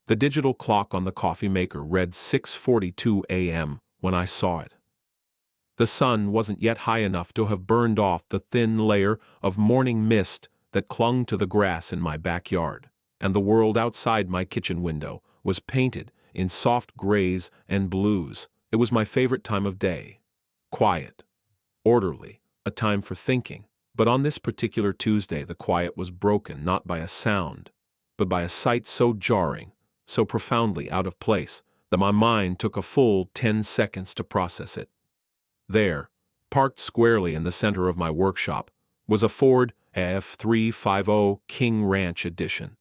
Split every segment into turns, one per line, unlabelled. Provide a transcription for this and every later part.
The digital clock on the coffee maker read 6:42 a.m. when I saw it. The sun wasn't yet high enough to have burned off the thin layer of morning mist that clung to the grass in my backyard, and the world outside my kitchen window was painted in soft grays and blues. It was my favorite time of day. Quiet, orderly, a time for thinking. But on this particular Tuesday the quiet was broken not by a sound, but by a sight so jarring, so profoundly out of place, that my mind took a full 10 seconds to process it. There, parked squarely in the center of my workshop, was a Ford F350 King Ranch Edition,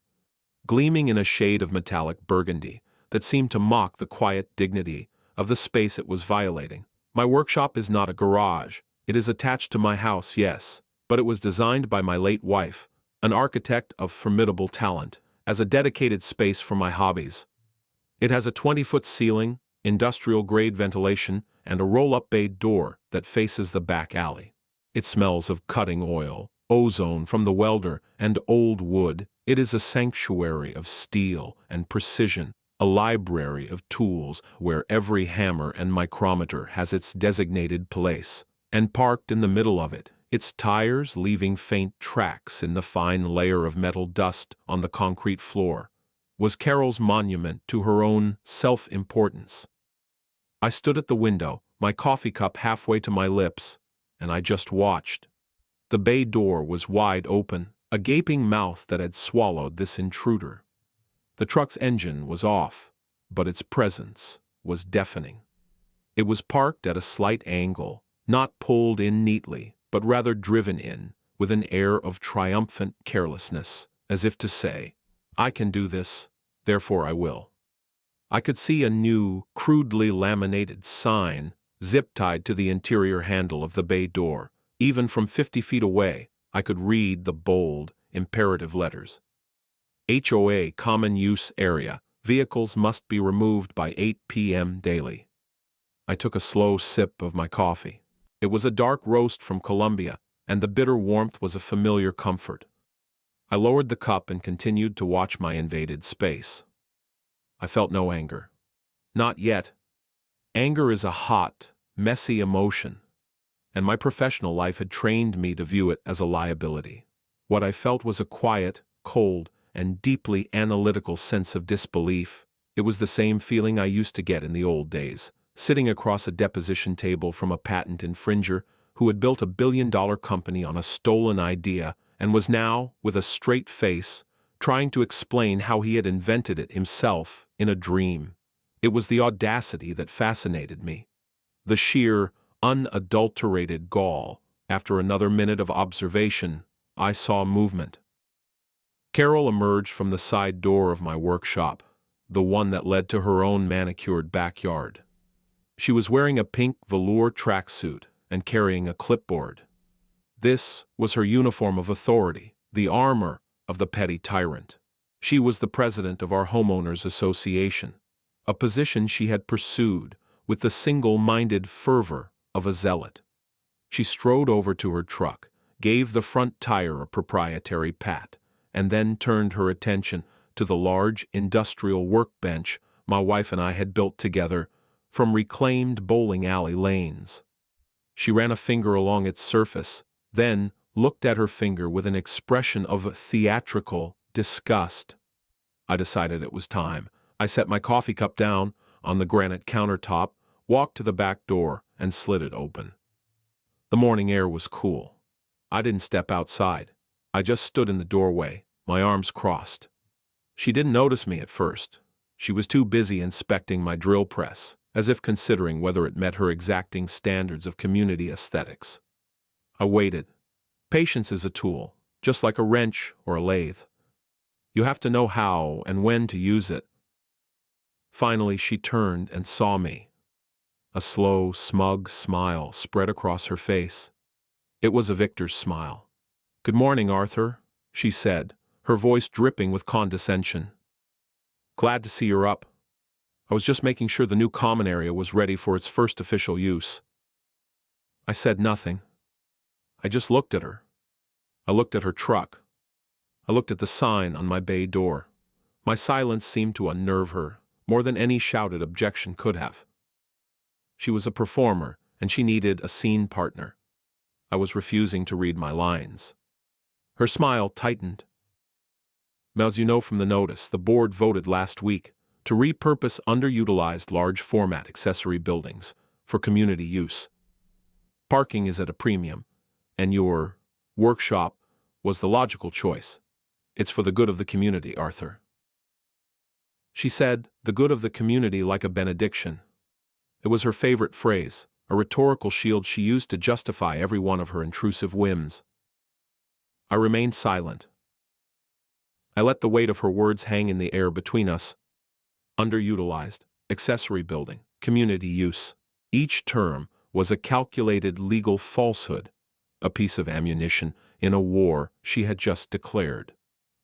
gleaming in a shade of metallic burgundy that seemed to mock the quiet dignity of the space it was violating. My workshop is not a garage. It is attached to my house, yes, but it was designed by my late wife, an architect of formidable talent, as a dedicated space for my hobbies. It has a 20-foot ceiling, industrial-grade ventilation, and a roll-up bay door that faces the back alley. It smells of cutting oil, ozone from the welder, and old wood. It is a sanctuary of steel and precision, a library of tools where every hammer and micrometer has its designated place. And parked in the middle of it, its tires leaving faint tracks in the fine layer of metal dust on the concrete floor, was Carol's monument to her own self-importance. I stood at the window, my coffee cup halfway to my lips, and I just watched. The bay door was wide open, a gaping mouth that had swallowed this intruder. The truck's engine was off, but its presence was deafening. It was parked at a slight angle, not pulled in neatly, but rather driven in, with an air of triumphant carelessness, as if to say, "I can do this, therefore I will." I could see a new, crudely laminated sign zip-tied to the interior handle of the bay door. Even from 50 feet away, I could read the bold, imperative letters. HOA Common Use Area. Vehicles must be removed by 8 p.m. daily. I took a slow sip of my coffee. It was a dark roast from Colombia, and the bitter warmth was a familiar comfort. I lowered the cup and continued to watch my invaded space. I felt no anger. Not yet. Anger is a hot, messy emotion, and my professional life had trained me to view it as a liability. What I felt was a quiet, cold, and deeply analytical sense of disbelief. It was the same feeling I used to get in the old days, sitting across a deposition table from a patent infringer who had built a billion-dollar company on a stolen idea and was now, with a straight face, trying to explain how he had invented it himself in a dream. It was the audacity that fascinated me, the sheer, unadulterated gall. After another minute of observation, I saw movement. Carol emerged from the side door of my workshop, the one that led to her own manicured backyard. She was wearing a pink velour tracksuit and carrying a clipboard. This was her uniform of authority, the armor of the petty tyrant. She was the president of our homeowners association, a position she had pursued with the single-minded fervor of a zealot. She strode over to her truck, gave the front tire a proprietary pat, and then turned her attention to the large industrial workbench my wife and I had built together from reclaimed bowling alley lanes. She ran a finger along its surface, then looked at her finger with an expression of theatrical disgust. I decided it was time. I set my coffee cup down on the granite countertop, walked to the back door, and slid it open. The morning air was cool. I didn't step outside. I just stood in the doorway, my arms crossed. She didn't notice me at first. She was too busy inspecting my drill press, as if considering whether it met her exacting standards of community aesthetics. I waited. Patience is a tool, just like a wrench or a lathe. You have to know how and when to use it. Finally, she turned and saw me. A slow, smug smile spread across her face. It was a victor's smile. "Good morning, Arthur," she said, her voice dripping with condescension. "Glad to see you're up. I was just making sure the new common area was ready for its first official use." I said nothing. I just looked at her. I looked at her truck. I looked at the sign on my bay door. My silence seemed to unnerve her, more than any shouted objection could have. She was a performer, and she needed a scene partner. I was refusing to read my lines. Her smile tightened. As you know from the notice, the board voted last week to repurpose underutilized large-format accessory buildings for community use. Parking is at a premium, and your workshop was the logical choice. It's for the good of the community, Arthur. She said, the good of the community like a benediction. It was her favorite phrase, a rhetorical shield she used to justify every one of her intrusive whims. I remained silent. I let the weight of her words hang in the air between us. Underutilized, accessory building, community use. Each term was a calculated legal falsehood, a piece of ammunition in a war she had just declared.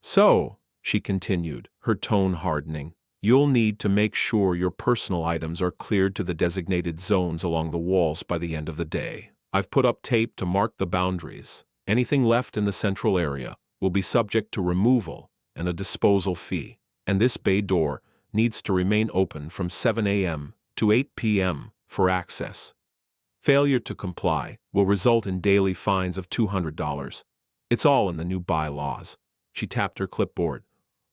So, she continued, her tone hardening, you'll need to make sure your personal items are cleared to the designated zones along the walls by the end of the day. I've put up tape to mark the boundaries. Anything left in the central area will be subject to removal and a disposal fee, and this bay door needs to remain open from 7 a.m. to 8 p.m. for access. Failure to comply will result in daily fines of $200. It's all in the new bylaws. She tapped her clipboard.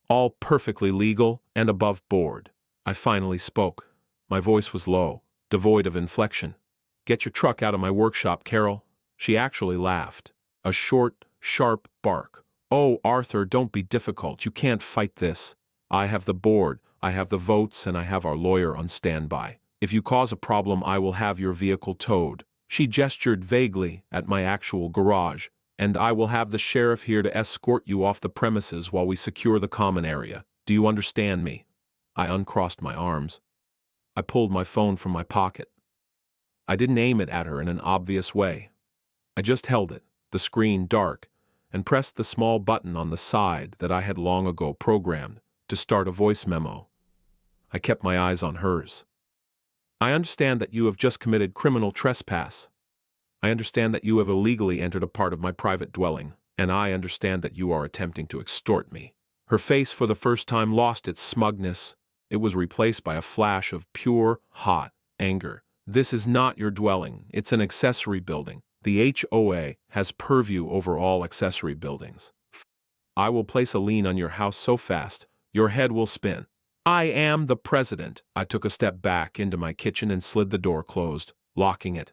All perfectly legal and above board. I finally spoke. My voice was low, devoid of inflection. Get your truck out of my workshop, Carol. She actually laughed. A short, sharp bark. Oh, Arthur, don't be difficult. You can't fight this. I have the board, I have the votes, and I have our lawyer on standby. If you cause a problem, I will have your vehicle towed. She gestured vaguely at my actual garage. And I will have the sheriff here to escort you off the premises while we secure the common area. Do you understand me? I uncrossed my arms. I pulled my phone from my pocket. I didn't aim it at her in an obvious way. I just held it, the screen dark, and pressed the small button on the side that I had long ago programmed to start a voice memo. I kept my eyes on hers. I understand that you have just committed criminal trespass. I understand that you have illegally entered a part of my private dwelling, and I understand that you are attempting to extort me. Her face for the first time lost its smugness. It was replaced by a flash of pure, hot anger. This is not your dwelling. It's an accessory building. The HOA has purview over all accessory buildings. I will place a lien on your house so fast, your head will spin. I am the president. I took a step back into my kitchen and slid the door closed, locking it.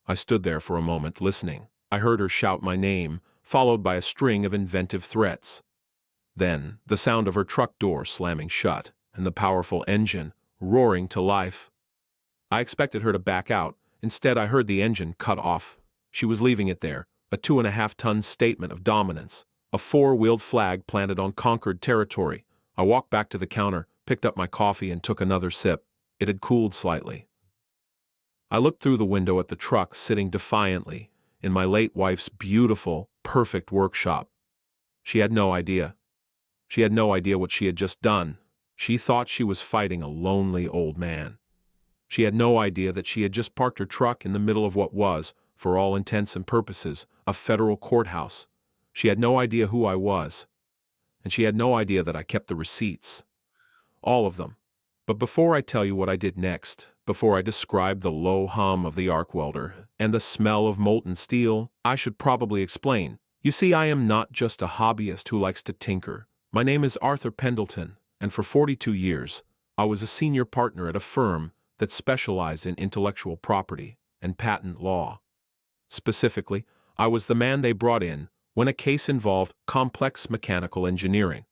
I stood there for a moment, listening. I heard her shout my name, followed by a string of inventive threats. Then, the sound of her truck door slamming shut, and the powerful engine roaring to life. I expected her to back out. Instead, I heard the engine cut off. She was leaving it there, a 2.5-ton statement of dominance, a 4-wheeled flag planted on conquered territory. I walked back to the counter, picked up my coffee, and took another sip. It had cooled slightly. I looked through the window at the truck sitting defiantly in my late wife's beautiful, perfect workshop. She had no idea. She had no idea what she had just done. She thought she was fighting a lonely old man. She had no idea that she had just parked her truck in the middle of what was, for all intents and purposes, a federal courthouse. She had no idea who I was. And she had no idea that I kept the receipts. All of them. But before I tell you what I did next, before I describe the low hum of the arc welder and the smell of molten steel, I should probably explain. You see, I am not just a hobbyist who likes to tinker. My name is Arthur Pendleton, and for 42 years, I was a senior partner at a firm that specialized in intellectual property and patent law. Specifically, I was the man they brought in when a case involved complex mechanical engineering.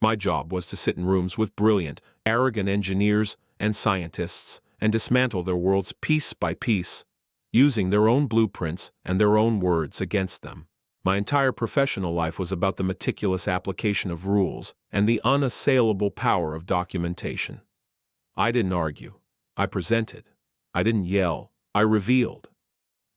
My job was to sit in rooms with brilliant, arrogant engineers and scientists and dismantle their worlds piece by piece, using their own blueprints and their own words against them. My entire professional life was about the meticulous application of rules and the unassailable power of documentation. I didn't argue. I presented. I didn't yell. I revealed.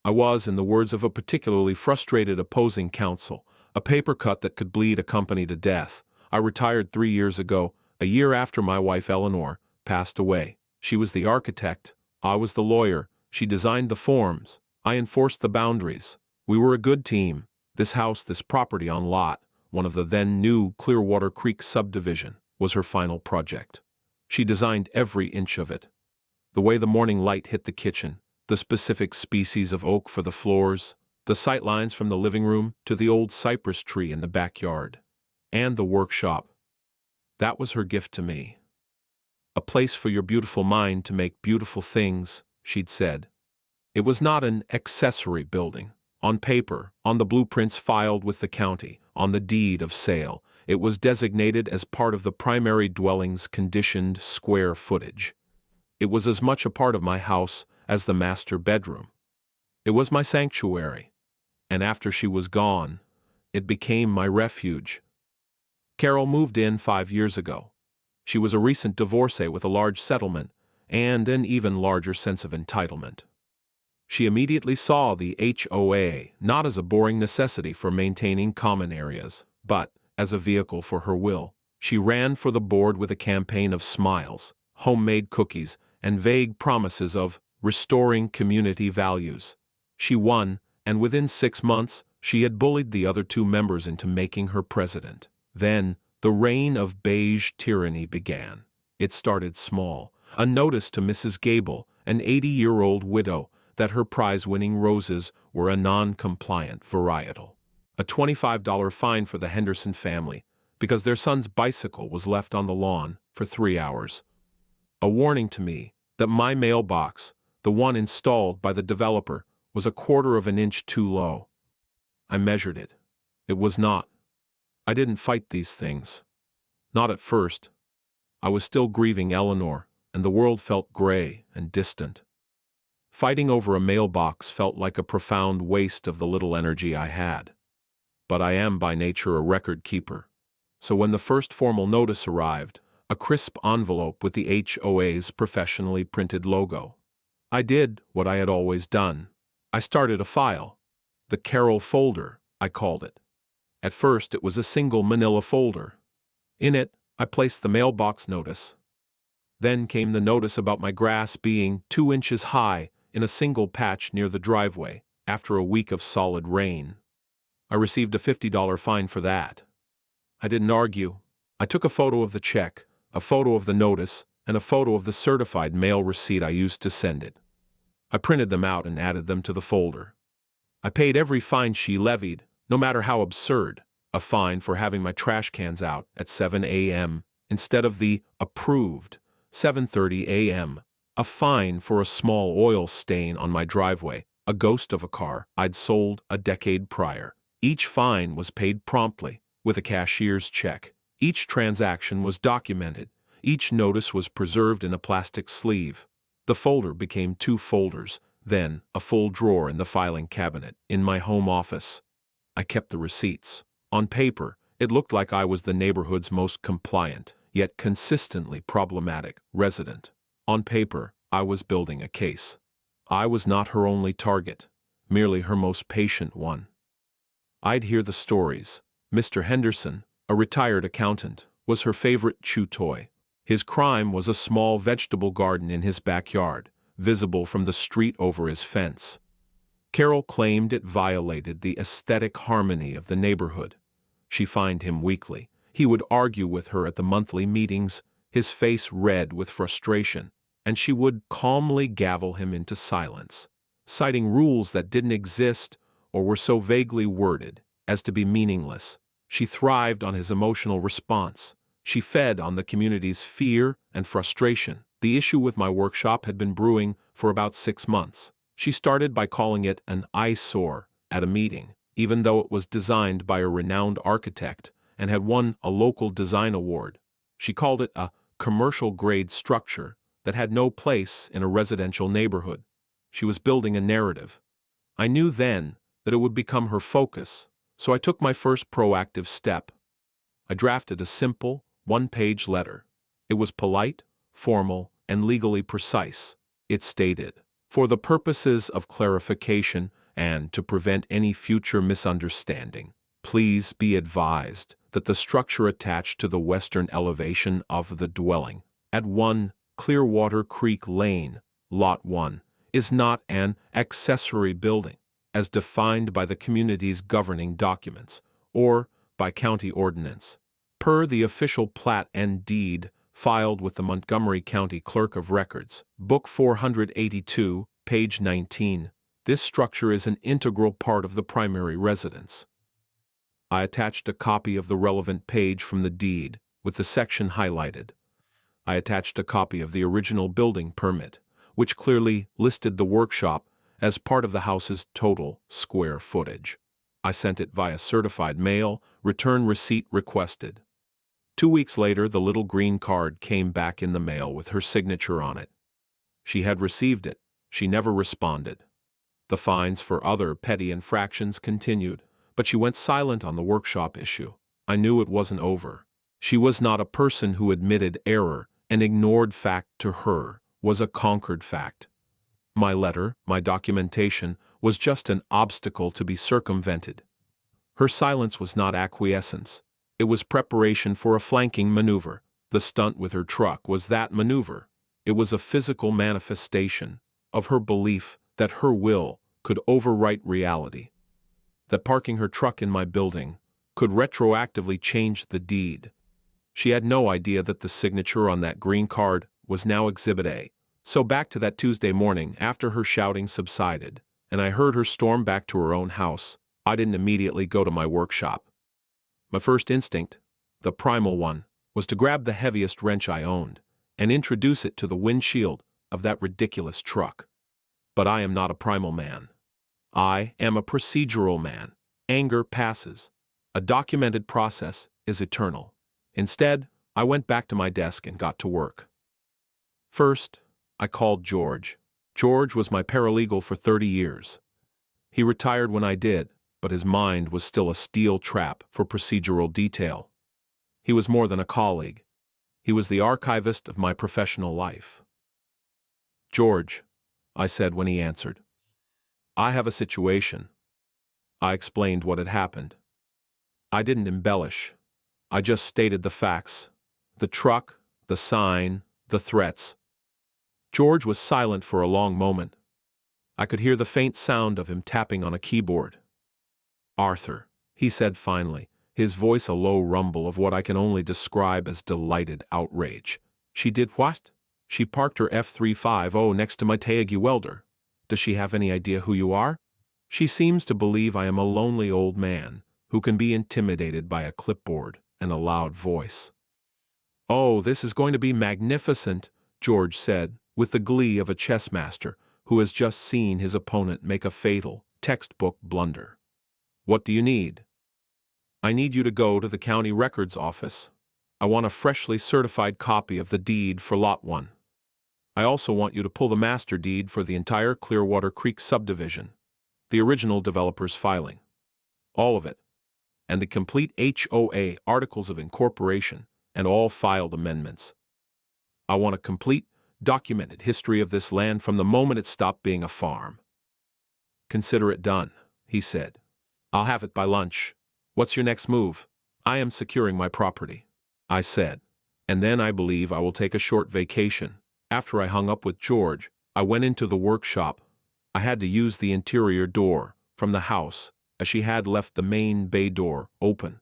I was, in the words of a particularly frustrated opposing counsel, a paper cut that could bleed a company to death. I retired 3 years ago, a year after my wife Eleanor passed away. She was the architect. I was the lawyer. She designed the forms. I enforced the boundaries. We were a good team. This house, this property on Lot, one of the then new Clearwater Creek subdivision, was her final project. She designed every inch of it. The way the morning light hit the kitchen, the specific species of oak for the floors, the sightlines from the living room to the old cypress tree in the backyard, and the workshop. That was her gift to me. A place for your beautiful mind to make beautiful things, she'd said. It was not an accessory building. On paper, on the blueprints filed with the county, on the deed of sale, it was designated as part of the primary dwelling's conditioned square footage. It was as much a part of my house as the master bedroom. It was my sanctuary, and after she was gone, it became my refuge. Carol moved in 5 years ago. She was a recent divorcee with a large settlement and an even larger sense of entitlement. She immediately saw the HOA not as a boring necessity for maintaining common areas, but as a vehicle for her will. She ran for the board with a campaign of smiles, homemade cookies, and vague promises of restoring community values. She won, and within 6 months, she had bullied the other 2 members into making her president. Then, the reign of beige tyranny began. It started small. A notice to Mrs. Gable, an 80-year-old widow, that her prize-winning roses were a non-compliant varietal. A $25 fine for the Henderson family because their son's bicycle was left on the lawn for 3 hours. A warning to me that my mailbox, the one installed by the developer, was 1/4 of an inch too low. I measured it. It was not. I didn't fight these things. Not at first. I was still grieving Eleanor, and the world felt gray and distant. Fighting over a mailbox felt like a profound waste of the little energy I had. But I am by nature a record keeper. So when the first formal notice arrived, a crisp envelope with the HOA's professionally printed logo, I did what I had always done. I started a file. The Carol folder, I called it. At first it was a single manila folder. In it, I placed the mailbox notice. Then came the notice about my grass being 2 inches high in a single patch near the driveway after a week of solid rain. I received a $50 fine for that. I didn't argue. I took a photo of the check, a photo of the notice, and a photo of the certified mail receipt I used to send it. I printed them out and added them to the folder. I paid every fine she levied, no matter how absurd, a fine for having my trash cans out at 7 a.m. instead of the approved 7:30 a.m., a fine for a small oil stain on my driveway, a ghost of a car I'd sold a decade prior. Each fine was paid promptly, with a cashier's check. Each transaction was documented. Each notice was preserved in a plastic sleeve. The folder became 2 folders, then a full drawer in the filing cabinet in my home office. I kept the receipts. On paper, it looked like I was the neighborhood's most compliant, yet consistently problematic, resident. On paper, I was building a case. I was not her only target, merely her most patient one. I'd hear the stories. Mr. Henderson, a retired accountant, was her favorite chew toy. His crime was a small vegetable garden in his backyard, visible from the street over his fence. Carol claimed it violated the aesthetic harmony of the neighborhood. She fined him weekly. He would argue with her at the monthly meetings, his face red with frustration, and she would calmly gavel him into silence, citing rules that didn't exist or were so vaguely worded as to be meaningless. She thrived on his emotional response. She fed on the community's fear and frustration. The issue with my workshop had been brewing for about 6 months. She started by calling it an eyesore at a meeting, even though it was designed by a renowned architect and had won a local design award. She called it a commercial-grade structure that had no place in a residential neighborhood. She was building a narrative. I knew then that it would become her focus, so I took my first proactive step. I drafted a simple, 1-page letter. It was polite, formal, and legally precise. It stated, "For the purposes of clarification and to prevent any future misunderstanding, please be advised that the structure attached to the western elevation of the dwelling at 1 Clearwater Creek Lane, Lot 1, is not an accessory building, as defined by the community's governing documents, or by county ordinance. Per the official plat and deed filed with the Montgomery County Clerk of Records, Book 482, page 19, this structure is an integral part of the primary residence. I attached a copy of the relevant page from the deed, with the section highlighted. I attached a copy of the original building permit, which clearly listed the workshop as part of the house's total square footage. I sent it via certified mail, return receipt requested. 2 weeks later, the little green card came back in the mail with her signature on it. She had received it. She never responded. The fines for other petty infractions continued, but she went silent on the workshop issue. I knew it wasn't over. She was not a person who admitted error and ignored fact. To her was a conquered fact. My letter, my documentation, was just an obstacle to be circumvented. Her silence was not acquiescence. It was preparation for a flanking maneuver. The stunt with her truck was that maneuver. It was a physical manifestation of her belief that her will could overwrite reality, that parking her truck in my building could retroactively change the deed. She had no idea that the signature on that green card was now Exhibit A. So back to that Tuesday morning after her shouting subsided, and I heard her storm back to her own house, I didn't immediately go to my workshop. My first instinct, the primal one, was to grab the heaviest wrench I owned and introduce it to the windshield of that ridiculous truck. But I am not a primal man. I am a procedural man. Anger passes. A documented process is eternal. Instead, I went back to my desk and got to work. First, I called George. George was my paralegal for 30 years. He retired when I did, but his mind was still a steel trap for procedural detail. He was more than a colleague. He was the archivist of my professional life. "George," I said when he answered, "I have a situation." I explained what had happened. I didn't embellish. I just stated the facts. The truck, the sign, the threats. George was silent for a long moment. I could hear the faint sound of him tapping on a keyboard. "Arthur," he said finally, his voice a low rumble of what I can only describe as delighted outrage. "She did what?" "She parked her F350 next to my Teague welder. Does she have any idea who you are? She seems to believe I am a lonely old man who can be intimidated by a clipboard and a loud voice." "Oh, this is going to be magnificent," George said, with the glee of a chess master who has just seen his opponent make a fatal, textbook blunder. "What do you need?" "I need you to go to the county records office. I want a freshly certified copy of the deed for Lot 1. I also want you to pull the master deed for the entire Clearwater Creek subdivision, the original developer's filing. All of it. And the complete HOA articles of incorporation and all filed amendments. I want a complete, documented history of this land from the moment it stopped being a farm." "Consider it done," he said. "I'll have it by lunch. What's your next move?" "I am securing my property," I said. "And then I believe I will take a short vacation." After I hung up with George, I went into the workshop. I had to use the interior door from the house, as she had left the main bay door open.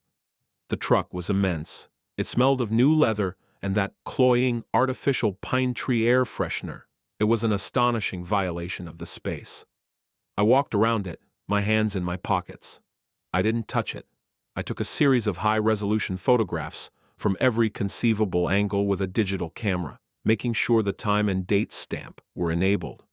The truck was immense. It smelled of new leather and that cloying, artificial pine tree air freshener. It was an astonishing violation of the space. I walked around it, my hands in my pockets. I didn't touch it. I took a series of high-resolution photographs from every conceivable angle with a digital camera, making sure the time and date stamp were enabled.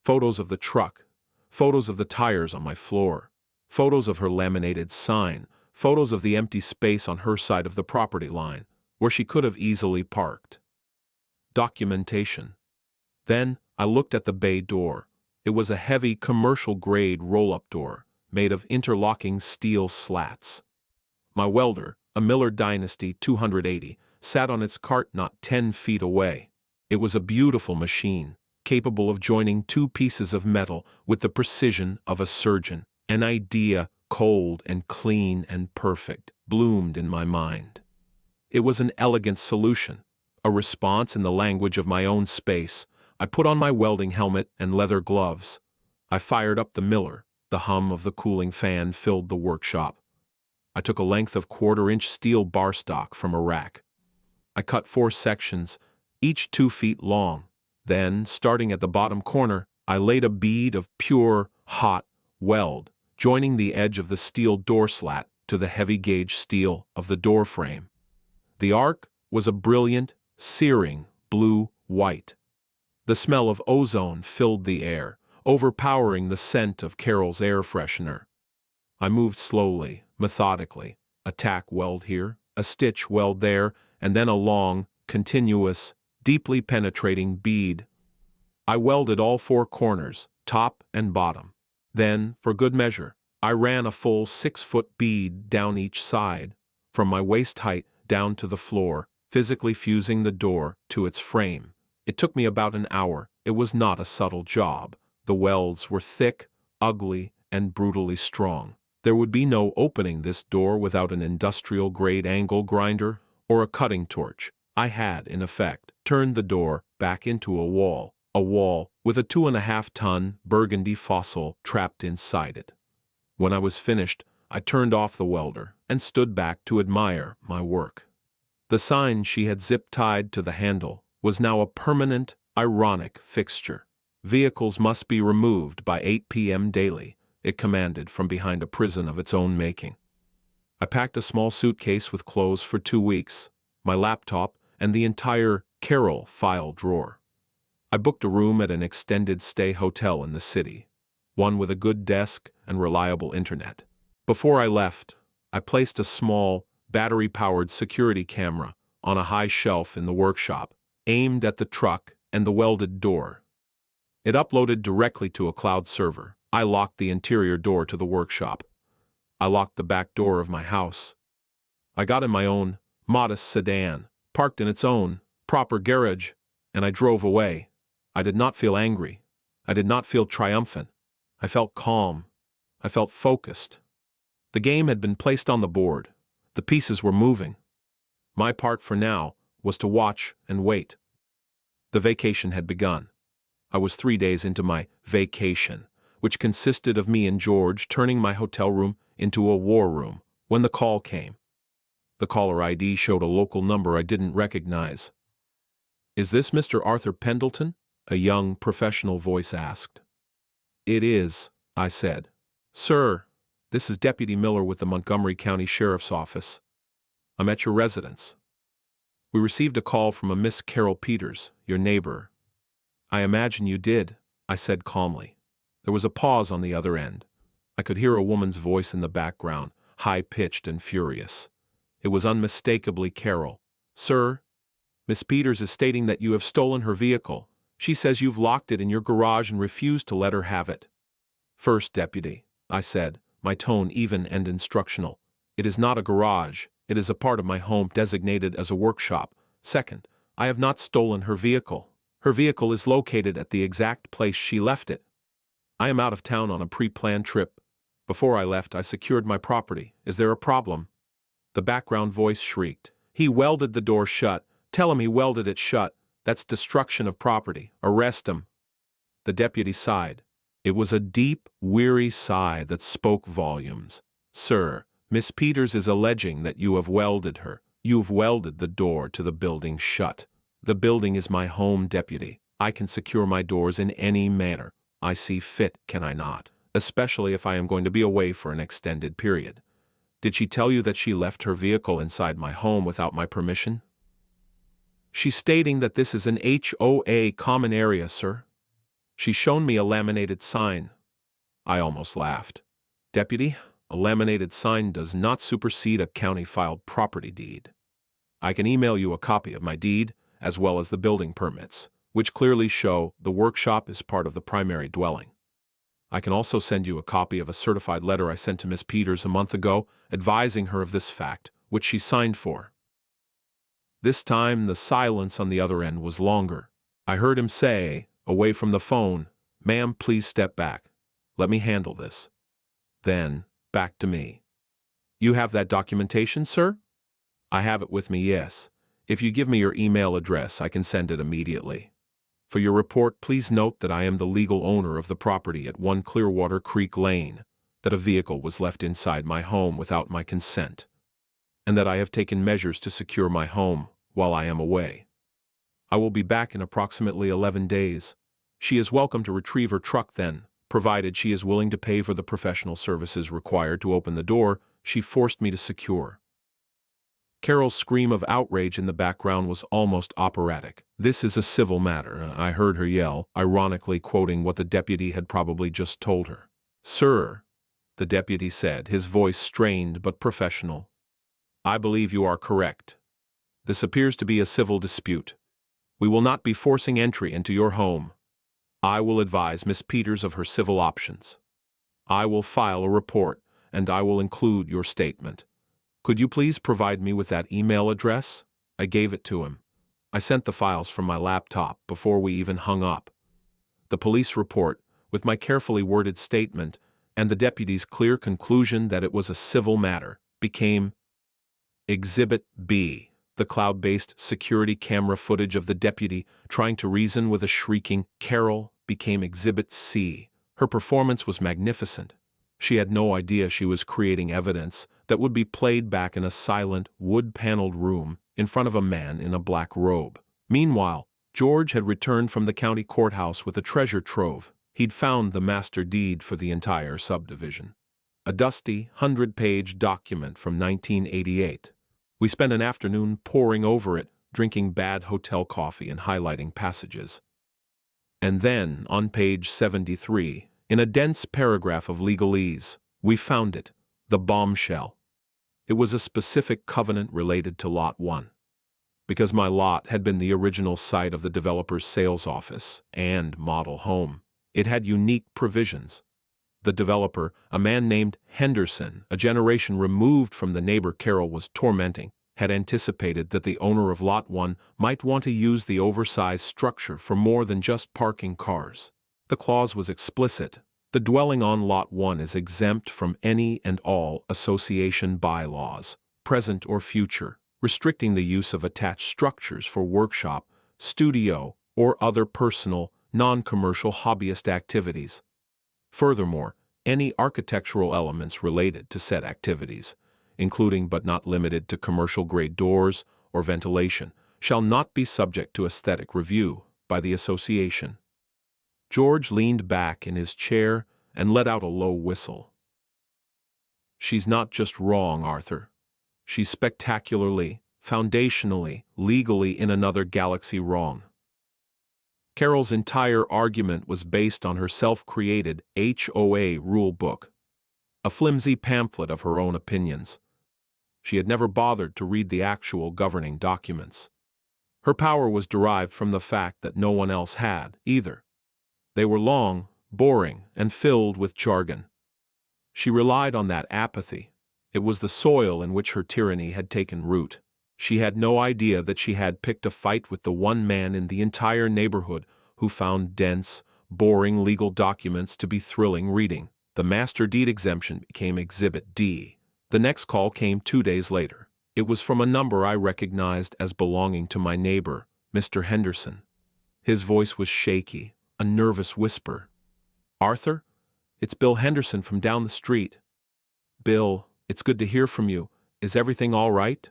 Photos of the truck, photos of the tires on my floor, photos of her laminated sign, photos of the empty space on her side of the property line, where she could have easily parked. Documentation. Then I looked at the bay door. It was a heavy commercial-grade roll-up door, made of interlocking steel slats. My welder, a Miller Dynasty 280, sat on its cart not 10 feet away. It was a beautiful machine, capable of joining two pieces of metal with the precision of a surgeon. An idea, cold and clean and perfect, bloomed in my mind. It was an elegant solution, a response in the language of my own space. I put on my welding helmet and leather gloves. I fired up the Miller. The hum of the cooling fan filled the workshop. I took a length of quarter-inch steel bar stock from a rack. I cut 4 sections, each 2 feet long. Then, starting at the bottom corner, I laid a bead of pure, hot weld, joining the edge of the steel door slat to the heavy-gauge steel of the door frame. The arc was a brilliant, searing blue-white. The smell of ozone filled the air, overpowering the scent of Carol's air freshener. I moved slowly, methodically, a tack weld here, a stitch weld there, and then a long, continuous, deeply penetrating bead. I welded all 4 corners, top and bottom. Then, for good measure, I ran a full 6-foot bead down each side, from my waist height down to the floor, physically fusing the door to its frame. It took me about an hour. It was not a subtle job. The welds were thick, ugly, and brutally strong. There would be no opening this door without an industrial-grade angle grinder or a cutting torch. I had, in effect, turned the door back into a wall with a 2.5-ton burgundy fossil trapped inside it. When I was finished, I turned off the welder and stood back to admire my work. The sign she had zip-tied to the handle was now a permanent, ironic fixture. Vehicles must be removed by 8 p.m. daily, it commanded from behind a prison of its own making. I packed a small suitcase with clothes for 2 weeks, my laptop, and the entire Carol file drawer. I booked a room at an extended stay hotel in the city, one with a good desk and reliable internet. Before I left, I placed a small, battery-powered security camera on a high shelf in the workshop, aimed at the truck and the welded door. It uploaded directly to a cloud server. I locked the interior door to the workshop. I locked the back door of my house. I got in my own, modest sedan, parked in its own, proper garage, and I drove away. I did not feel angry. I did not feel triumphant. I felt calm. I felt focused. The game had been placed on the board. The pieces were moving. My part for now was to watch and wait. The vacation had begun. I was 3 days into my vacation, which consisted of me and George turning my hotel room into a war room, when the call came. The caller ID showed a local number I didn't recognize. "Is this Mr. Arthur Pendleton?" a young, professional voice asked. "It is," I said. "Sir, this is Deputy Miller with the Montgomery County Sheriff's Office. I'm at your residence. We received a call from a Miss Carol Peters, your neighbor." "I imagine you did," I said calmly. There was a pause on the other end. I could hear a woman's voice in the background, high-pitched and furious. It was unmistakably Carol. "Sir, Miss Peters is stating that you have stolen her vehicle. She says you've locked it in your garage and refused to let her have it." "First, Deputy," I said, my tone even and instructional, "it is not a garage. It is a part of my home designated as a workshop. Second, I have not stolen her vehicle. Her vehicle is located at the exact place she left it. I am out of town on a pre-planned trip. Before I left, I secured my property. Is there a problem?" The background voice shrieked. "He welded the door shut. Tell him he welded it shut. That's destruction of property. Arrest him." The deputy sighed. It was a deep, weary sigh that spoke volumes. "Sir, Miss Peters is alleging that you have welded her. You've welded the door to the building shut. The building is my home, Deputy. I can secure my doors in any manner I see fit, can I not? Especially if I am going to be away for an extended period. Did she tell you that she left her vehicle inside my home without my permission?" "She's stating that this is an HOA common area, sir. She's shown me a laminated sign." I almost laughed. "Deputy, a laminated sign does not supersede a county-filed property deed. I can email you a copy of my deed, as well as the building permits, which clearly show the workshop is part of the primary dwelling. I can also send you a copy of a certified letter I sent to Miss Peters a month ago, advising her of this fact, which she signed for." This time the silence on the other end was longer. I heard him say, away from the phone, "Ma'am, please step back. Let me handle this." Then, back to me. "You have that documentation, sir?" "I have it with me, yes. If you give me your email address, I can send it immediately. For your report, please note that I am the legal owner of the property at 1 Clearwater Creek Lane. that a vehicle was left inside my home without my consent, and that I have taken measures to secure my home while I am away. I will be back in approximately 11 days. She is welcome to retrieve her truck then, provided she is willing to pay for the professional services required to open the door she forced me to secure. Carol's scream of outrage in the background was almost operatic. "This is a civil matter," I heard her yell, ironically quoting what the deputy had probably just told her. "Sir," the deputy said, his voice strained but professional, "I believe you are correct. This appears to be a civil dispute. We will not be forcing entry into your home. I will advise Miss Peters of her civil options. I will file a report, and I will include your statement. Could you please provide me with that email address?" I gave it to him. I sent the files from my laptop before we even hung up. The police report, with my carefully worded statement, and the deputy's clear conclusion that it was a civil matter, became Exhibit B, the cloud-based security camera footage of the deputy trying to reason with a shrieking Carol became Exhibit C. Her performance was magnificent. She had no idea she was creating evidence that would be played back in a silent, wood-paneled room in front of a man in a black robe. Meanwhile, George had returned from the county courthouse with a treasure trove. He'd found the master deed for the entire subdivision. A dusty, 100-page document from 1988. We spent an afternoon poring over it, drinking bad hotel coffee and highlighting passages. And then, on page 73, in a dense paragraph of legalese, we found it, the bombshell. It was a specific covenant related to Lot 1. Because my lot had been the original site of the developer's sales office and model home, it had unique provisions. The developer, a man named Henderson, a generation removed from the neighbor Carol was tormenting, had anticipated that the owner of Lot 1 might want to use the oversized structure for more than just parking cars. The clause was explicit. The dwelling on Lot 1 is exempt from any and all association bylaws, present or future, restricting the use of attached structures for workshop, studio, or other personal, non-commercial hobbyist activities. Furthermore, any architectural elements related to said activities, including but not limited to commercial-grade doors or ventilation, shall not be subject to aesthetic review by the association. George leaned back in his chair and let out a low whistle. "She's not just wrong, Arthur. She's spectacularly, foundationally, legally in another galaxy wrong." Carol's entire argument was based on her self-created HOA rule book, a flimsy pamphlet of her own opinions. She had never bothered to read the actual governing documents. Her power was derived from the fact that no one else had, either. They were long, boring, and filled with jargon. She relied on that apathy. It was the soil in which her tyranny had taken root. She had no idea that she had picked a fight with the one man in the entire neighborhood who found dense, boring legal documents to be thrilling reading. The master deed exemption became Exhibit D. The next call came 2 days later. It was from a number I recognized as belonging to my neighbor, Mr. Henderson. His voice was shaky, a nervous whisper. "Arthur, it's Bill Henderson from down the street." "Bill, it's good to hear from you. Is everything all right?"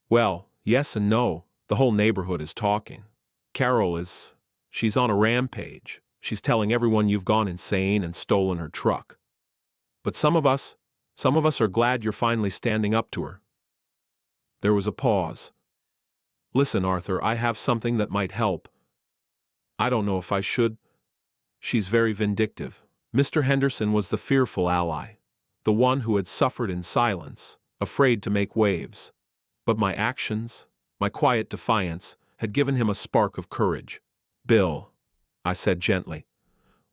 "Well, yes and no. The whole neighborhood is talking. She's on a rampage. She's telling everyone you've gone insane and stolen her truck. But some of us are glad you're finally standing up to her." There was a pause. "Listen, Arthur, I have something that might help. I don't know if I should. She's very vindictive." Mr. Henderson was the fearful ally, the one who had suffered in silence, afraid to make waves. But my actions, my quiet defiance, had given him a spark of courage. "Bill," I said gently,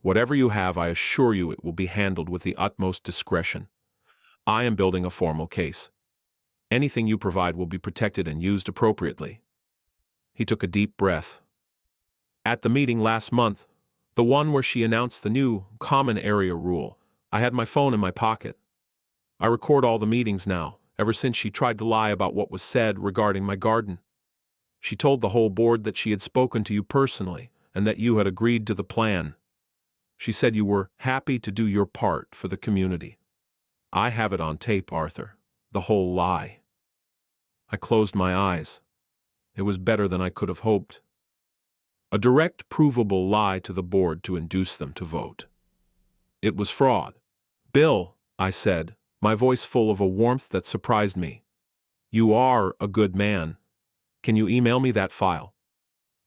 "whatever you have, I assure you it will be handled with the utmost discretion. I am building a formal case. Anything you provide will be protected and used appropriately." He took a deep breath. "At the meeting last month, the one where she announced the new common area rule, I had my phone in my pocket. I record all the meetings now, ever since she tried to lie about what was said regarding my garden. She told the whole board that she had spoken to you personally and that you had agreed to the plan. She said you were happy to do your part for the community. I have it on tape, Arthur. The whole lie. I closed my eyes. It was better than I could have hoped. A direct, provable lie to the board to induce them to vote. It was fraud. Bill, I said, my voice full of a warmth that surprised me. You are a good man. Can you email me that file?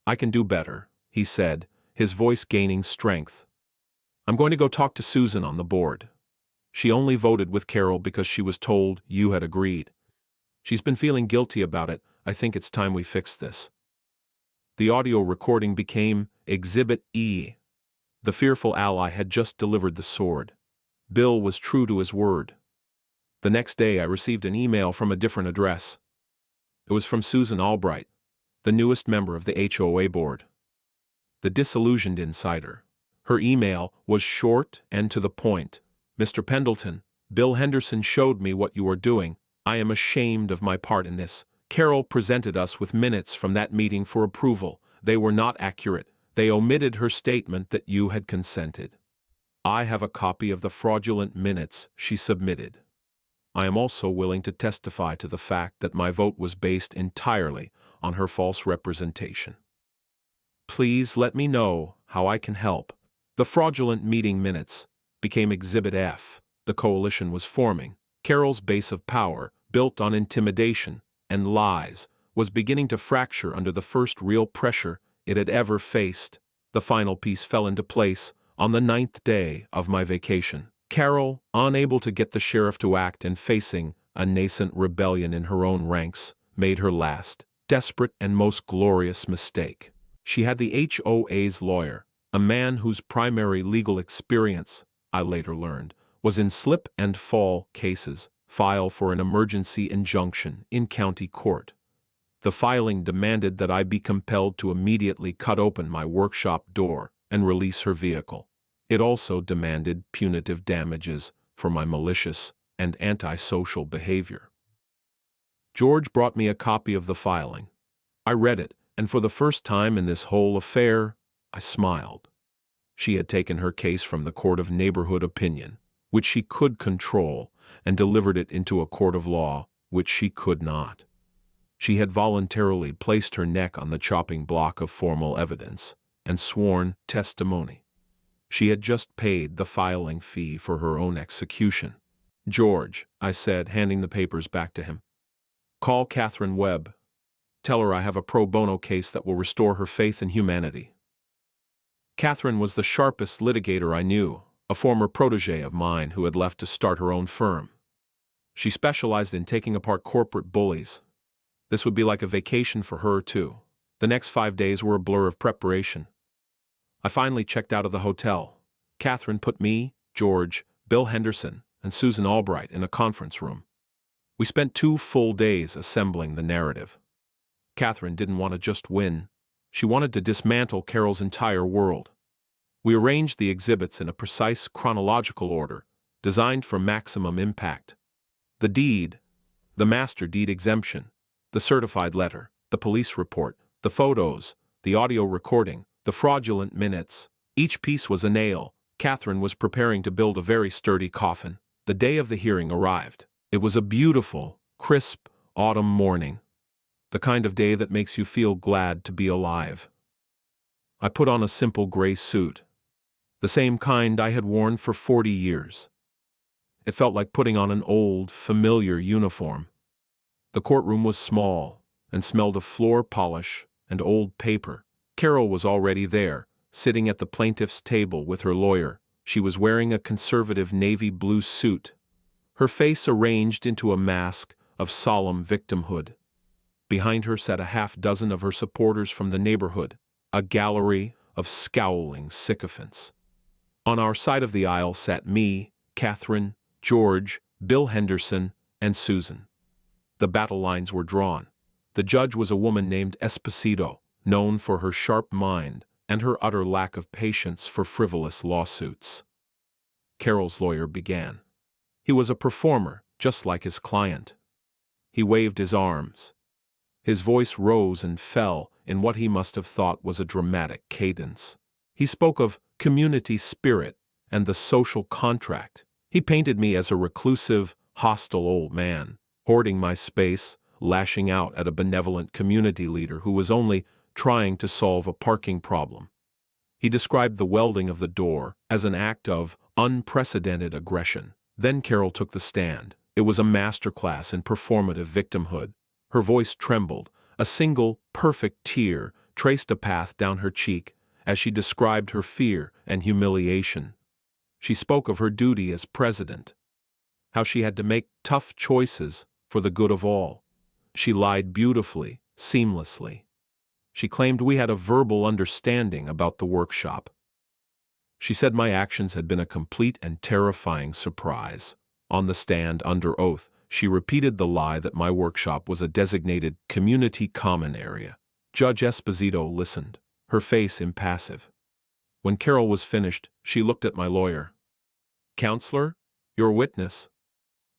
I can do better, he said, his voice gaining strength. I'm going to go talk to Susan on the board. She only voted with Carol because she was told you had agreed. She's been feeling guilty about it. I think it's time we fix this. The audio recording became Exhibit E. The fearful ally had just delivered the sword. Bill was true to his word. The next day I received an email from a different address. It was from Susan Albright, the newest member of the HOA board. The disillusioned insider. Her email was short and to the point. Mr. Pendleton, Bill Henderson showed me what you are doing. I am ashamed of my part in this. Carol presented us with minutes from that meeting for approval. They were not accurate. They omitted her statement that you had consented. I have a copy of the fraudulent minutes she submitted. I am also willing to testify to the fact that my vote was based entirely on her false representation. Please let me know how I can help. The fraudulent meeting minutes became Exhibit F. The coalition was forming. Carol's base of power, built on intimidation and lies, was beginning to fracture under the first real pressure it had ever faced. The final piece fell into place on the 9th day of my vacation. Carol, unable to get the sheriff to act and facing a nascent rebellion in her own ranks, made her last, desperate and most glorious mistake. She had the HOA's lawyer, a man whose primary legal experience, I later learned, was in slip and fall cases, file for an emergency injunction in county court. The filing demanded that I be compelled to immediately cut open my workshop door and release her vehicle. It also demanded punitive damages for my malicious and antisocial behavior. George brought me a copy of the filing. I read it, and for the first time in this whole affair, I smiled. She had taken her case from the court of neighborhood opinion, which she could control, and delivered it into a court of law, which she could not. She had voluntarily placed her neck on the chopping block of formal evidence and sworn testimony. She had just paid the filing fee for her own execution. George, I said, handing the papers back to him. Call Catherine Webb. Tell her I have a pro bono case that will restore her faith in humanity. Catherine was the sharpest litigator I knew, a former protege of mine who had left to start her own firm. She specialized in taking apart corporate bullies. This would be like a vacation for her, too. The next 5 days were a blur of preparation. I finally checked out of the hotel. Catherine put me, George, Bill Henderson, and Susan Albright in a conference room. We spent 2 full days assembling the narrative. Catherine didn't want to just win. She wanted to dismantle Carol's entire world. We arranged the exhibits in a precise chronological order, designed for maximum impact. The deed, the master deed exemption, the certified letter, the police report, the photos, the audio recording, the fraudulent minutes. Each piece was a nail. Catherine was preparing to build a very sturdy coffin. The day of the hearing arrived. It was a beautiful, crisp autumn morning. The kind of day that makes you feel glad to be alive. I put on a simple gray suit, the same kind I had worn for 40 years. It felt like putting on an old, familiar uniform. The courtroom was small and smelled of floor polish and old paper. Carol was already there, sitting at the plaintiff's table with her lawyer. She was wearing a conservative navy blue suit, her face arranged into a mask of solemn victimhood. Behind her sat a half-dozen of her supporters from the neighborhood, a gallery of scowling sycophants. On our side of the aisle sat me, Catherine, George, Bill Henderson, and Susan. The battle lines were drawn. The judge was a woman named Esposito, known for her sharp mind and her utter lack of patience for frivolous lawsuits. Carol's lawyer began. He was a performer, just like his client. He waved his arms. His voice rose and fell in what he must have thought was a dramatic cadence. He spoke of community spirit and the social contract. He painted me as a reclusive, hostile old man, hoarding my space, lashing out at a benevolent community leader who was only trying to solve a parking problem. He described the welding of the door as an act of unprecedented aggression. Then Carol took the stand. It was a masterclass in performative victimhood. Her voice trembled. A single, perfect tear traced a path down her cheek as she described her fear and humiliation. She spoke of her duty as president, how she had to make tough choices for the good of all. She lied beautifully, seamlessly. She claimed we had a verbal understanding about the workshop. She said my actions had been a complete and terrifying surprise. On the stand, under oath, she repeated the lie that my workshop was a designated community common area. Judge Esposito listened, her face impassive. When Carol was finished, she looked at my lawyer. "Counselor, your witness."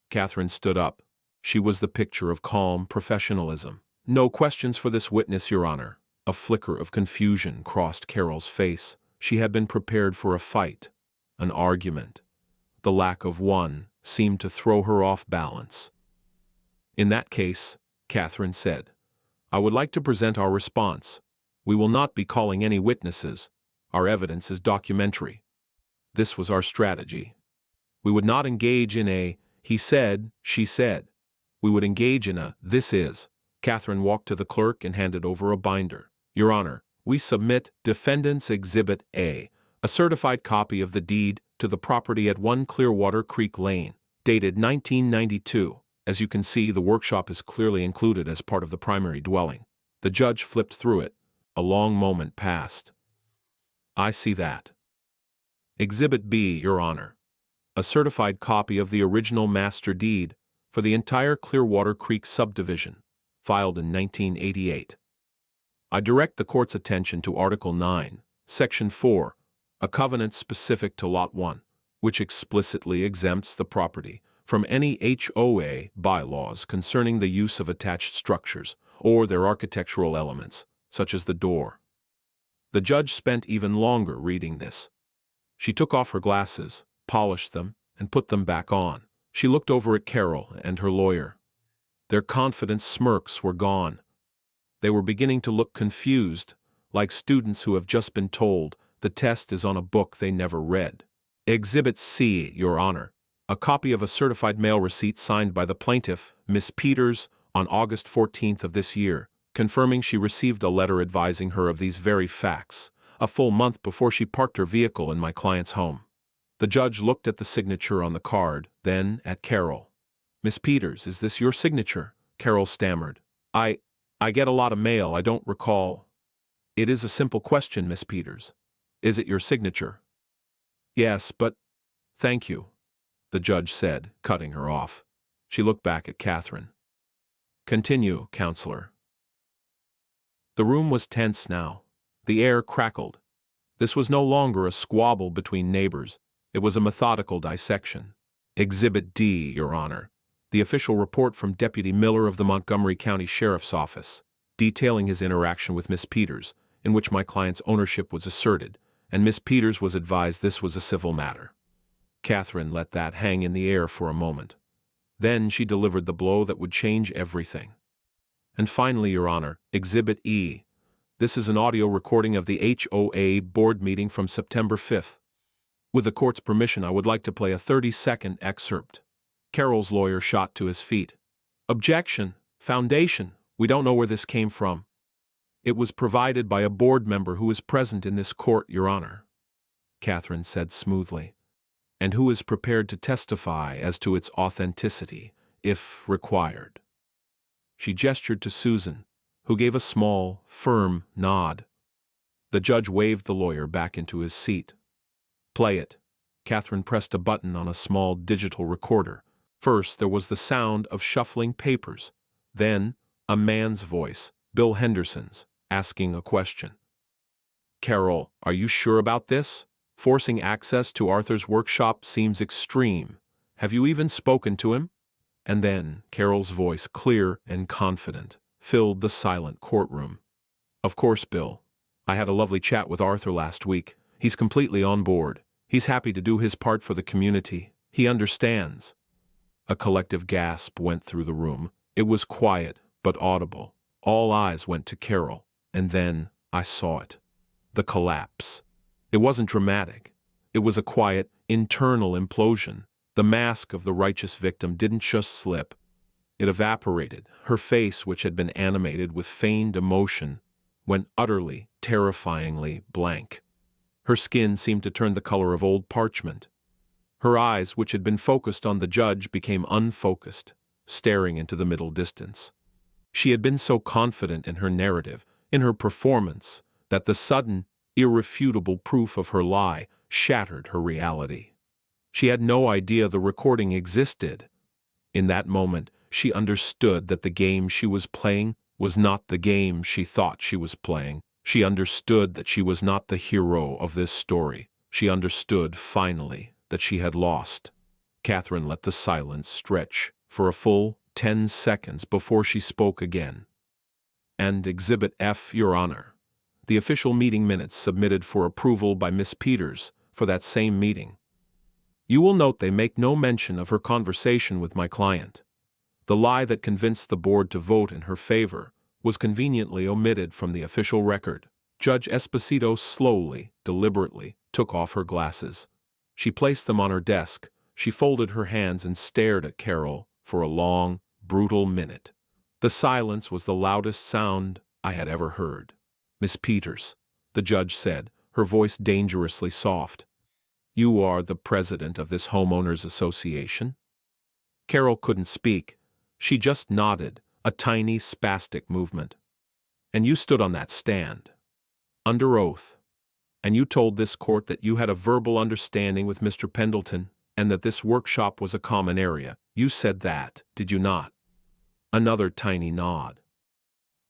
Catherine stood up. She was the picture of calm professionalism. "No questions for this witness, Your Honor." A flicker of confusion crossed Carol's face. She had been prepared for a fight, an argument. The lack of one seemed to throw her off balance. "In that case," Catherine said, "I would like to present our response. We will not be calling any witnesses. Our evidence is documentary. This was our strategy. We would not engage in a he said, she said. We would engage in a this is." Catherine walked to the clerk and handed over a binder. "Your Honor, we submit Defendant's Exhibit A, a certified copy of the deed to the property at 1 Clearwater Creek Lane, dated 1992. As you can see, the workshop is clearly included as part of the primary dwelling." The judge flipped through it. A long moment passed. "I see that." "Exhibit B, Your Honor. A certified copy of the original master deed for the entire Clearwater Creek subdivision, filed in 1988. I direct the court's attention to Article 9, Section 4, a covenant specific to Lot 1, which explicitly exempts the property from any HOA bylaws concerning the use of attached structures or their architectural elements, such as the door." The judge spent even longer reading this. She took off her glasses, polished them, and put them back on. She looked over at Carol and her lawyer. Their confident smirks were gone. They were beginning to look confused, like students who have just been told the test is on a book they never read. "Exhibit C, Your Honor. A copy of a certified mail receipt signed by the plaintiff, Miss Peters, on August 14th of this year, confirming she received a letter advising her of these very facts, a full month before she parked her vehicle in my client's home." The judge looked at the signature on the card, then at Carol. "Miss Peters, is this your signature?" Carol stammered. I get a lot of mail, I don't recall." "It is a simple question, Miss Peters. Is it your signature?" "Yes, but—" "Thank you," the judge said, cutting her off. She looked back at Catherine. "Continue, counselor." The room was tense now. The air crackled. This was no longer a squabble between neighbors. It was a methodical dissection. "Exhibit D, Your Honor. The official report from Deputy Miller of the Montgomery County Sheriff's Office, detailing his interaction with Miss Peters, in which my client's ownership was asserted, and Miss Peters was advised this was a civil matter." Catherine let that hang in the air for a moment. Then she delivered the blow that would change everything. "And finally, Your Honor, Exhibit E. This is an audio recording of the HOA board meeting from September 5th. With the court's permission, I would like to play a 30-second excerpt." Carol's lawyer shot to his feet. "Objection! Foundation! We don't know where this came from. It was provided by a board member who is present in this court, Your Honor," Catherine said smoothly, "and who is prepared to testify as to its authenticity, if required." She gestured to Susan, who gave a small, firm nod. The judge waved the lawyer back into his seat. "Play it." Catherine pressed a button on a small digital recorder. First, there was the sound of shuffling papers. Then, a man's voice, Bill Henderson's, asking a question. "Carol, are you sure about this? Forcing access to Arthur's workshop seems extreme. Have you even spoken to him?" And then, Carol's voice, clear and confident, filled the silent courtroom. "Of course, Bill. I had a lovely chat with Arthur last week. He's completely on board. He's happy to do his part for the community. He understands." A collective gasp went through the room. It was quiet, but audible. All eyes went to Carol, and then I saw it. The collapse. It wasn't dramatic. It was a quiet, internal implosion. The mask of the righteous victim didn't just slip. It evaporated. Her face, which had been animated with feigned emotion, went utterly, terrifyingly blank. Her skin seemed to turn the color of old parchment. Her eyes, which had been focused on the judge, became unfocused, staring into the middle distance. She had been so confident in her narrative, in her performance, that the sudden, irrefutable proof of her lie shattered her reality. She had no idea the recording existed. In that moment, she understood that the game she was playing was not the game she thought she was playing. She understood that she was not the hero of this story. She understood, finally, that she had lost. Catherine let the silence stretch for a full 10 seconds before she spoke again. "And Exhibit F, Your Honor. The official meeting minutes submitted for approval by Miss Peters for that same meeting. You will note they make no mention of her conversation with my client. The lie that convinced the board to vote in her favor was conveniently omitted from the official record." Judge Esposito slowly, deliberately, took off her glasses. She placed them on her desk. She folded her hands and stared at Carol for a long, brutal minute. The silence was the loudest sound I had ever heard. "Miss Peters," the judge said, her voice dangerously soft, "you are the president of this homeowners association?" Carol couldn't speak. She just nodded, a tiny, spastic movement. "And you stood on that stand, under oath, and you told this court that you had a verbal understanding with Mr. Pendleton, and that this workshop was a common area. You said that, did you not?" Another tiny nod.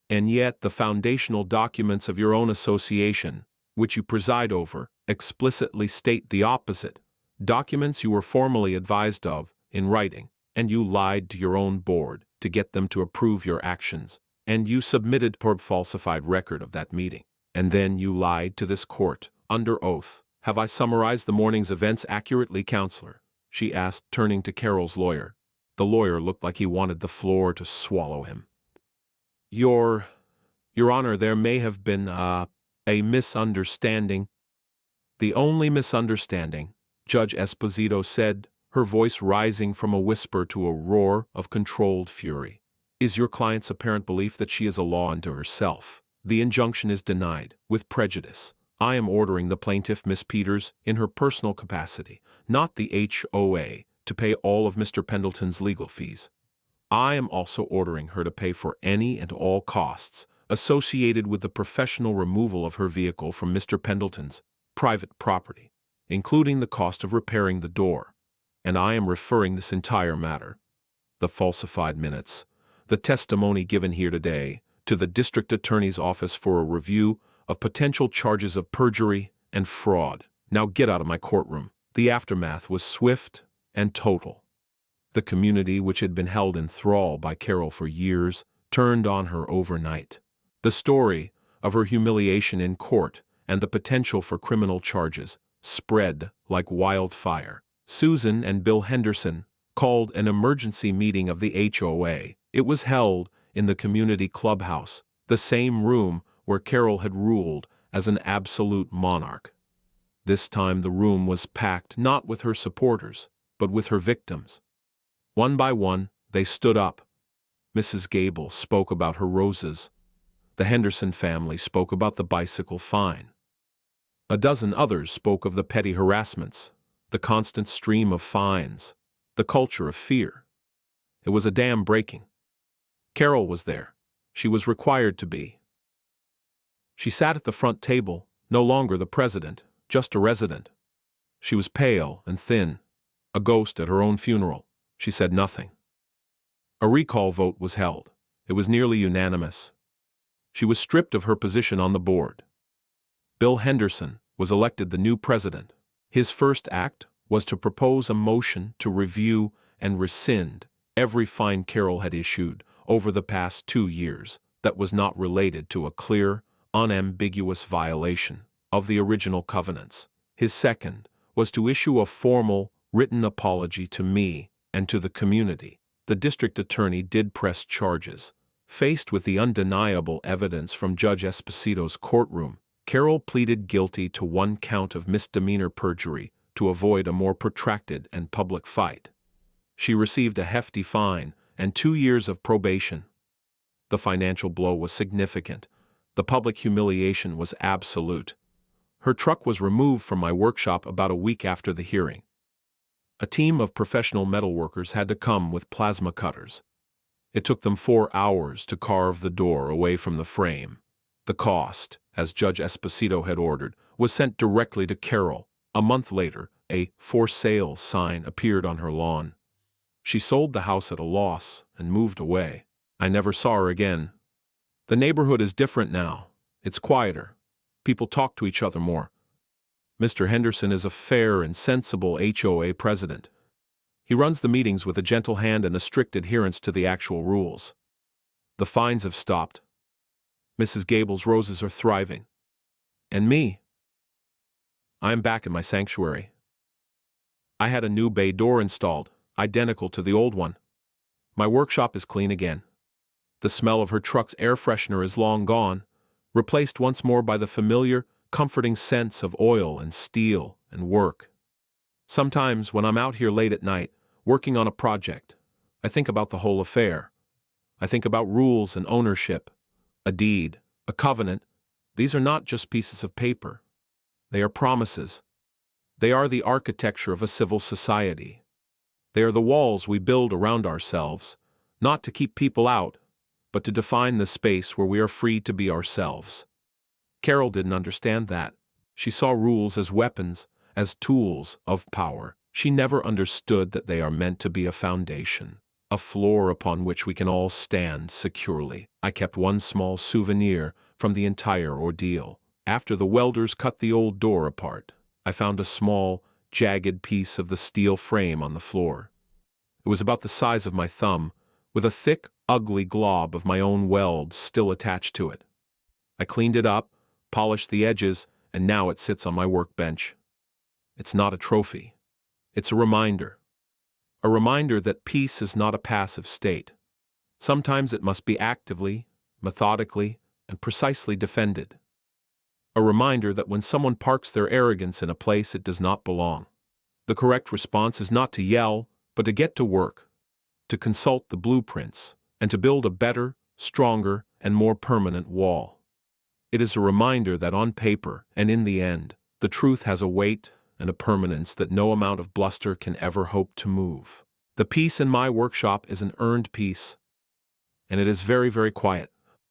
"And yet the foundational documents of your own association, which you preside over, explicitly state the opposite. Documents you were formally advised of, in writing, and you lied to your own board to get them to approve your actions, and you submitted a falsified record of that meeting. And then you lied to this court, under oath. Have I summarized the morning's events accurately, counselor?" she asked, turning to Carol's lawyer. The lawyer looked like he wanted the floor to swallow him. Your Honor, there may have been a misunderstanding." "The only misunderstanding," Judge Esposito said, her voice rising from a whisper to a roar of controlled fury, "is your client's apparent belief that she is a law unto herself. The injunction is denied, with prejudice. I am ordering the plaintiff, Miss Peters, in her personal capacity, not the HOA, to pay all of Mr. Pendleton's legal fees. I am also ordering her to pay for any and all costs associated with the professional removal of her vehicle from Mr. Pendleton's private property, including the cost of repairing the door. And I am referring this entire matter, the falsified minutes, the testimony given here today, to the district attorney's office for a review of potential charges of perjury and fraud. Now get out of my courtroom." The aftermath was swift and total. The community, which had been held in thrall by Carol for years, turned on her overnight. The story of her humiliation in court and the potential for criminal charges spread like wildfire. Susan and Bill Henderson called an emergency meeting of the HOA. It was held in the community clubhouse, the same room where Carol had ruled as an absolute monarch. This time the room was packed not with her supporters, but with her victims. One by one, they stood up. Mrs. Gable spoke about her roses. The Henderson family spoke about the bicycle fine. A dozen others spoke of the petty harassments, the constant stream of fines, the culture of fear. It was a dam breaking. Carol was there. She was required to be. She sat at the front table, no longer the president, just a resident. She was pale and thin, a ghost at her own funeral. She said nothing. A recall vote was held. It was nearly unanimous. She was stripped of her position on the board. Bill Henderson was elected the new president. His first act was to propose a motion to review and rescind every fine Carol had issued over the past 2 years that was not related to a clear, unambiguous violation of the original covenants. His second was to issue a formal, written apology to me and to the community. The district attorney did press charges. Faced with the undeniable evidence from Judge Esposito's courtroom, Carol pleaded guilty to 1 count of misdemeanor perjury to avoid a more protracted and public fight. She received a hefty fine and 2 years of probation. The financial blow was significant. The public humiliation was absolute. Her truck was removed from my workshop about a week after the hearing. A team of professional metalworkers had to come with plasma cutters. It took them 4 hours to carve the door away from the frame. The cost, as Judge Esposito had ordered, was sent directly to Carol. A month later, a "for sale" sign appeared on her lawn. She sold the house at a loss and moved away. I never saw her again. The neighborhood is different now. It's quieter. People talk to each other more. Mr. Henderson is a fair and sensible HOA president. He runs the meetings with a gentle hand and a strict adherence to the actual rules. The fines have stopped. Mrs. Gable's roses are thriving. And me? I am back in my sanctuary. I had a new bay door installed, identical to the old one. My workshop is clean again. The smell of her truck's air freshener is long gone, replaced once more by the familiar, comforting sense of oil and steel and work. Sometimes, when I'm out here late at night, working on a project, I think about the whole affair. I think about rules and ownership, a deed, a covenant. These are not just pieces of paper. They are promises. They are the architecture of a civil society. They are the walls we build around ourselves, not to keep people out, but to define the space where we are free to be ourselves. Carol didn't understand that. She saw rules as weapons, as tools of power. She never understood that they are meant to be a foundation, a floor upon which we can all stand securely. I kept one small souvenir from the entire ordeal. After the welders cut the old door apart, I found a small, jagged piece of the steel frame on the floor. It was about the size of my thumb, with a thick, ugly glob of my own weld still attached to it. I cleaned it up, polished the edges, and now it sits on my workbench. It's not a trophy. It's a reminder. A reminder that peace is not a passive state. Sometimes it must be actively, methodically, and precisely defended. A reminder that when someone parks their arrogance in a place it does not belong, the correct response is not to yell, but to get to work, to consult the blueprints, and to build a better, stronger, and more permanent wall. It is a reminder that on paper, and in the end, the truth has a weight and a permanence that no amount of bluster can ever hope to move. The peace in my workshop is an earned peace, and it is very, very quiet.